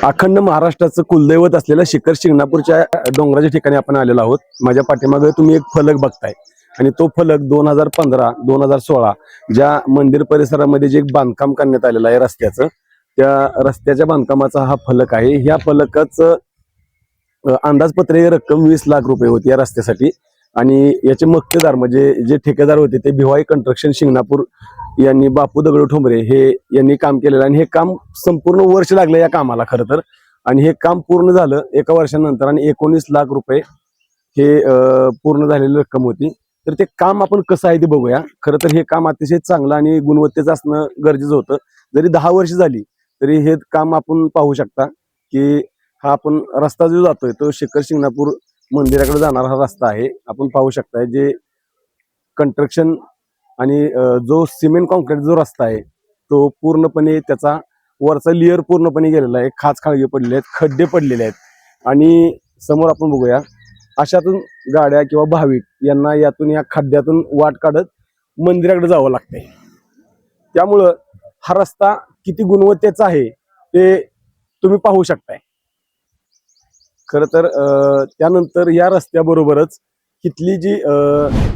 अखंड महाराष्ट्राचं कुलदैवत असलेल्या शिखर शिंगणापूरच्या डोंगराच्या ठिकाणी आपण आलेलो आहोत। माझ्या पाठीमागे तुम्ही एक फलक बघताय आणि तो फलक 2015-2016 ज्या मंदिर परिसरामध्ये जे बांधकाम करण्यात आलेलं आहे रस्त्याचं, त्या रस्त्याच्या बांधकामाचा हा फलक आहे। ह्या फलकाचं अंदाजपत्रकीय रक्कम 20 लाख रुपये होती या रस्त्यासाठी आणि याचे मक्तेदार म्हणजे जे ठेकेदार होते ते भिवाई कन्स्ट्रक्शन शिंगणापूर यांनी बापू दगडू ठोंबरे हे यांनी काम केलेलं आणि हे काम संपूर्ण वर्ष लागलं या कामाला खरं तर। आणि हे काम पूर्ण झालं एका वर्षानंतर आणि 19 लाख रुपये हे पूर्ण झालेली रक्कम होती। तर ते काम आपण कसं आहे ते बघूया। खरं तर हे काम अतिशय चांगलं आणि गुणवत्तेचं असणं गरजेचं होतं। जरी 10 वर्ष झाली तरी हे काम आपण पाहू शकता की हा आपण रस्ता जो जातोय तो शिखर शिंगणापूर मंदिराकडे जाणारा हा रस्ता आहे। आपण पाहू शकता जे कंस्ट्रक्शन आणि जो सिमेंट कॉन्क्रीट जो रस्ता आहे तो पूर्णपणे त्याचा वरचा लेयर पूर्णपणे गेलेला आहे। खाच खाळगे पडलेले आहेत, खड्डे पडलेले आहेत आणि समोर आपण बघूया अशातून गाड्या किंवा भाविक यांना यातून या खड्ड्यातून वाट काढत मंदिराकडे जावं लागतंय। त्यामुळं हा रस्ता किती गुणवत्तेचा आहे ते तुम्ही पाहू शकताय। खरं तर त्यानंतर या रस्त्याबरोबरच इथली जी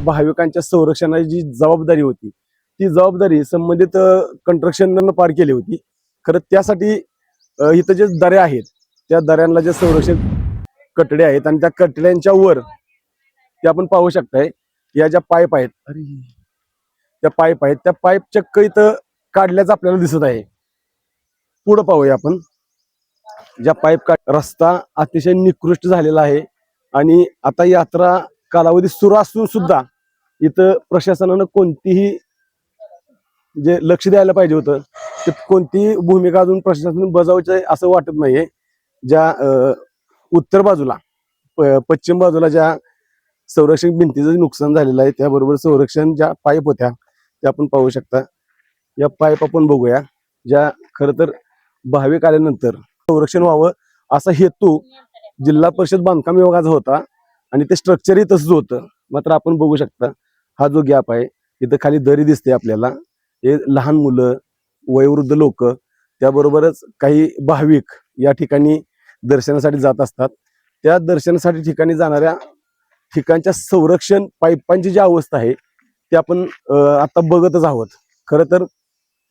भाविकांच्या संरक्षणाची जी जबाबदारी होती ती जबाबदारी संबंधित कंस्ट्रक्शननं पार केली होती। खरं त्यासाठी इथं जे दऱ्या आहेत त्या दऱ्यांना जे संरक्षण कटडे आहेत आणि त्या कटड्यांच्या वर ते आपण पाहू शकताय या ज्या पाईप आहेत त्या पाईप चक्क इथं काढल्याचं आपल्याला दिसत आहे। पुढे पाहूया आपण ज्या पाईप रस्ता अतिशय निकृष्ट झालेला आहे आणि आता यात्रा कालावधी सुरू असून सुद्धा इथं प्रशासनानं कोणतीही जे लक्ष द्यायला पाहिजे होतं ते कोणतीही भूमिका अजून प्रशासनाने बजावायची असं वाटत नाहीये। ज्या उत्तर बाजूला पश्चिम बाजूला ज्या संरक्षण भिंतीचं नुकसान झालेलं आहे त्याबरोबर संरक्षण ज्या पाईप होत्या त्या आपण पाहू शकता। या पाईप आपण बघूया ज्या खरं तर भाविक आल्यानंतर संरक्षण व्हावं असा हेतू जिल्हा परिषद बांधकाम विभागाचा होता आणि ते स्ट्रक्चरही तसंच होतं। मात्र आपण बघू शकता हा जो गॅप आहे इथं खाली दरी दिसते आपल्याला। हे लहान मुलं, वयोवृद्ध लोक त्याबरोबरच काही भाविक या ठिकाणी दर्शनासाठी जात असतात। त्या दर्शनासाठी ठिकाणी जाणाऱ्या ठिकाणच्या संरक्षण पाईपांची जी अवस्था आहे ती आपण आता बघतच आहोत। खरं तर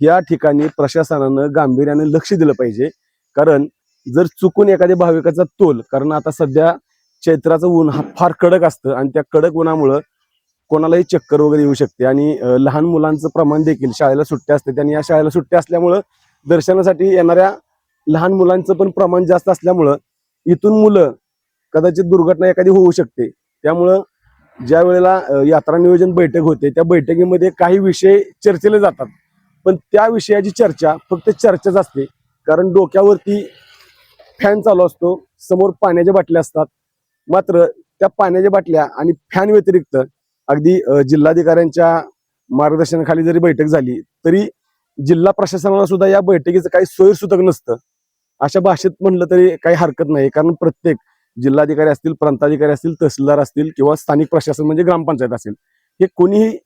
या ठिकाणी प्रशासनानं गांभीर्याने लक्ष दिलं पाहिजे, कारण जर चुकून एखाद्या भाविकाचा तोल, कारण आता सध्या चैत्राचं ऊन हा फार कडक असतं आणि त्या कडक उन्हामुळं कोणालाही चक्कर वगैरे येऊ शकते आणि लहान मुलांचं प्रमाण देखील शाळेला सुट्ट्या असते आणि या शाळेला सुट्ट्या असल्यामुळं दर्शनासाठी येणाऱ्या लहान मुलांचं पण प्रमाण जास्त असल्यामुळं इथून मुलं कदाचित दुर्घटना एखादी होऊ शकते। त्यामुळं ज्या वेळेला यात्रा नियोजन बैठक होते त्या बैठकीमध्ये काही विषय चर्चेले जातात, पण त्या विषयाची चर्चा फक्त चर्चाच असते, कारण डोक्यावरती फॅन चालू असतो, समोर पाण्याच्या बाटल्या असतात। मात्र त्या पाण्याच्या बाटल्या आणि फॅन व्यतिरिक्त अगदी जिल्हाधिकाऱ्यांच्या मार्गदर्शनाखाली जरी बैठक झाली तरी जिल्हा प्रशासनाला सुद्धा या बैठकीचं काही सोयीसुद्धा नसतं अशा भाषेत म्हणलं तरी काही हरकत नाही। कारण प्रत्येक जिल्हाधिकारी असतील, प्रांताधिकारी असतील, तहसीलदार असतील किंवा स्थानिक प्रशासन म्हणजे ग्रामपंचायत असेल, हे कोणीही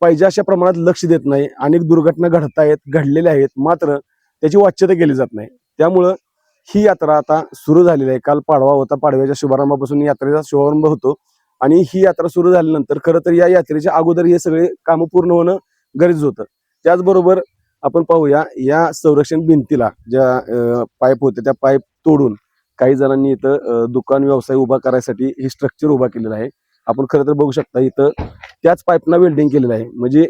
पाहिजे अशा प्रमाणात लक्ष देत नाही। अनेक दुर्घटना घडलेल्या आहेत मात्र त्याची वाच्यता केली जात नाही। त्यामुळं ही यात्रा आता सुरू झालेली आहे। काल पाडवा होता, पाडव्याच्या शुभारंभापासून यात्रेचा शुभारंभ होतो आणि ही यात्रा सुरू झाल्यानंतर खरं तर या यात्रेच्या अगोदर हे सगळे कामं पूर्ण होणं गरजेचं होतं। त्याचबरोबर आपण पाहूया या संरक्षण भिंतीला ज्या पाईप होते त्या पाईप तोडून काही जणांनी इथं दुकान व्यवसाय उभा करायसाठी हे स्ट्रक्चर उभा केलेलं आहे। आपण खरं तर बघू शकता इथं त्याच पाईपना वेल्डिंग केलेलं आहे, म्हणजे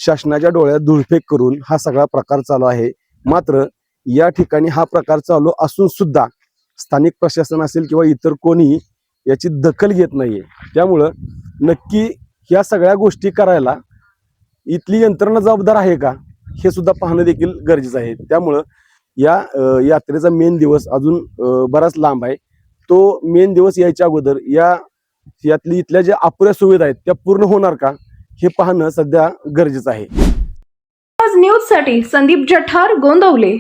शासनाच्या डोळ्यात धुळफेक करून हा सगळा प्रकार चालू आहे। मात्र या ठिकाणी हा प्रकार चालू असून सुद्धा स्थानिक प्रशासन असेल किंवा इतर कोणी याची दखल घेत नाहीये। त्यामुळं नक्की या सगळ्या गोष्टी करायला इथली यंत्रणा जबाबदार आहे का हे सुद्धा पाहणं देखील गरजेचं आहे। त्यामुळं या यात्रेचा मेन दिवस अजून बराच लांब आहे। तो मेन दिवस यायच्या अगोदर यातली इथल्या ज्या अपुऱ्या सुविधा आहेत त्या पूर्ण होणार का हे पाहणं सध्या गरजेचं आहे। न्यूज साठी संदीप जठार, गोंदवले।